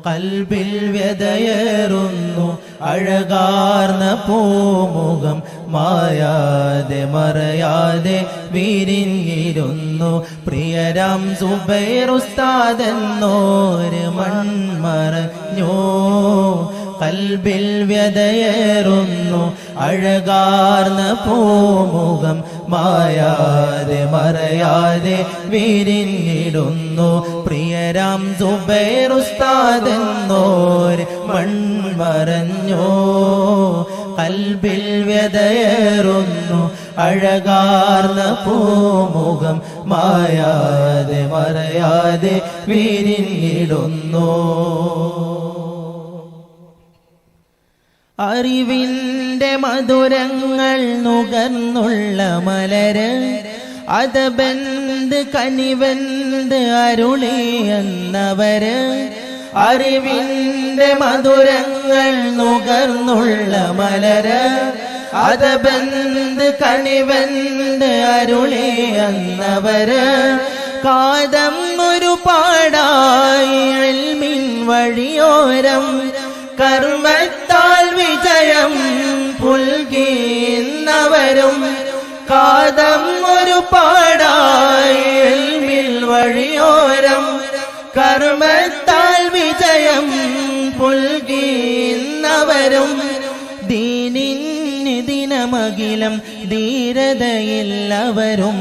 കൽബിൽ വ്യതയേറുന്നു അഴകാർന്ന പൂമുഖം മായാതെ മറയാതെ വിരിഞ്ഞിരുന്നു പ്രിയരാം സുബൈർ ഉസ്താദ് എന്നോര് മൺമറഞ്ഞോ കൽബിൽ വ്യതയേറുന്നു അഴകാർന്ന പൂമുഖം മായാതെ മറയാതെ വിരിഞ്ഞിടുന്നു പ്രിയരാം സുബൈർ ഉസ്താദ് എന്നോര് മൺമറഞ്ഞോ കൽബിൽ വ്യതയേറുന്നു അഴകാർന്ന പൂമുഖം മായാതെ മറയാതെ വിരിഞ്ഞിടുന്നു അറിവിന്റെ മധുരങ്ങൾ നുകർന്നുള്ള മലര് അതബന്ത് കനിവന്ത് അരുളിയെന്നവര് അറിവിന്റെ മധുരങ്ങൾ നുകർന്നുള്ള മലര് അതബന്ത് കനിവന്ത് അരുളിയെന്നവര് കാതം ഒരു പാടായി ഇൽമിൻ വഴിയോരം കർമ്മത്താൽ വിജയം പുൽകിന്നവരും കാതം ഒരു പാടായി ഇൽമിൽ വഴിയോരം കർമ്മത്താൽ വിജയം പുൽകിന്നവരും ദീനിന് ദിനമകിലം ധീരതയില്ലവരും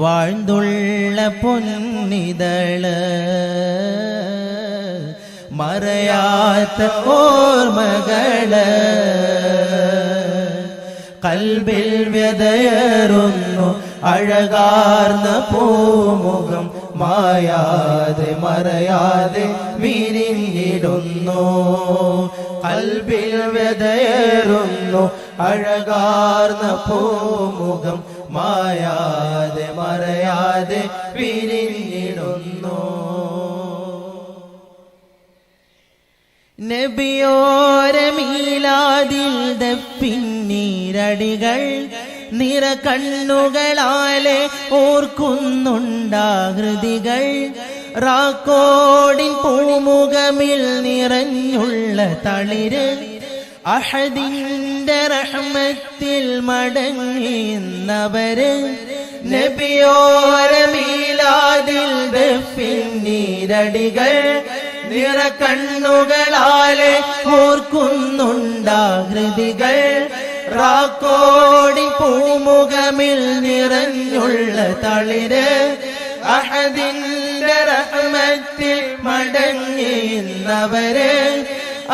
വാഴ്ന്തുള്ള പൊന്നിതള് മറയാത്ത ഓർമ്മകള് കൽബിൽ വ്യതയേറുന്നു അഴകാർന്ന പൂമുഖം മായാതെ മറയാതെ വിരിഞ്ഞിടുന്നു കൽബിൽ വ്യതയേറുന്നു അഴകാർന്ന പൂമുഖം മായാതെ മറയാതെ വിരിഞ്ഞിടുന്നു നബിയോരെ മീലാദിൽ ദപ്പിന്നീരടികൾ നിറ കണ്ണുകളാലെ ഓർക്കുന്നുണ്ടാകൃതികൾ റാക്കോടിൻ പൂമുഖമിൽ നിറഞ്ഞുള്ള തളിര് അഹദിന്റെ റഹ്മത്തിൽ മടങ്ങിന്നവര് നബിയോരെ മീലാദിൽ ദപ്പിന്നീരടികൾ നിറ കണ്ണുകളാലെ ഓർക്കുന്നുണ്ടാകൃതികൾ റാക്കോടി പൂമുഖമിൽ നിറഞ്ഞുള്ള തളിര് അഹദിന്റെ റഹ്മത്തിൽ മടങ്ങിന്നവര്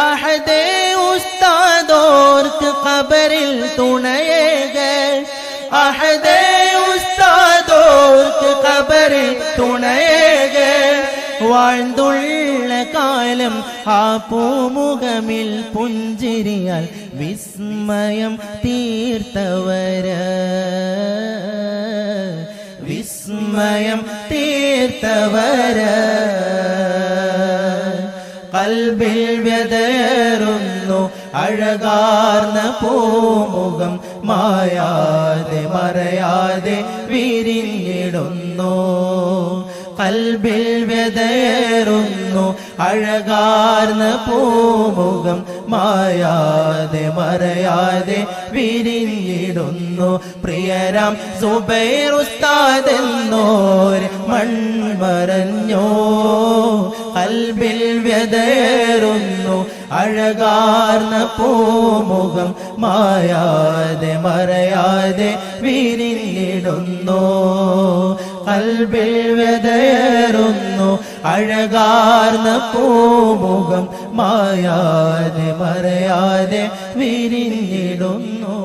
അഹദേ ഉസ്താദോർക്ക് ഖബറിൽ തുണയേക അഹദേ ഉസ്താദോർക്ക് ഖബറിൽ തുണയേക വാഴ്ന്തുള്ള കാലം ആ പൂമുഖമിൽ പുഞ്ചിരിയാൽ വിസ്മയം തീർത്തവര് വിസ്മയം തീർത്തവര് കൽബിൽ വ്യതയേറുന്നു അഴകാർന്ന പൂമുഖം മായാതെ മറയാതെ വിരിഞ്ഞിടുന്നു കൽബിൽ വ്യതയേറുന്നു അഴകാർന്ന പൂമുഖം മായാതെ മറയാതെ വിരിഞ്ഞിടുന്നു പ്രിയരാം സുബൈർ ഉസ്താദ് എന്നോര് മൺമറഞ്ഞോ കൽബിൽ വ്യതയേറുന്നു അഴകാർന്ന പൂമുഖം മായാതെ മറയാതെ വിരിഞ്ഞിടുന്നു കൽബിൽ വ്യതയേറുന്നു അഴകാർന്ന പൂമുഖം മായാതെ മറയാതെ വിരിഞ്ഞിടുന്നു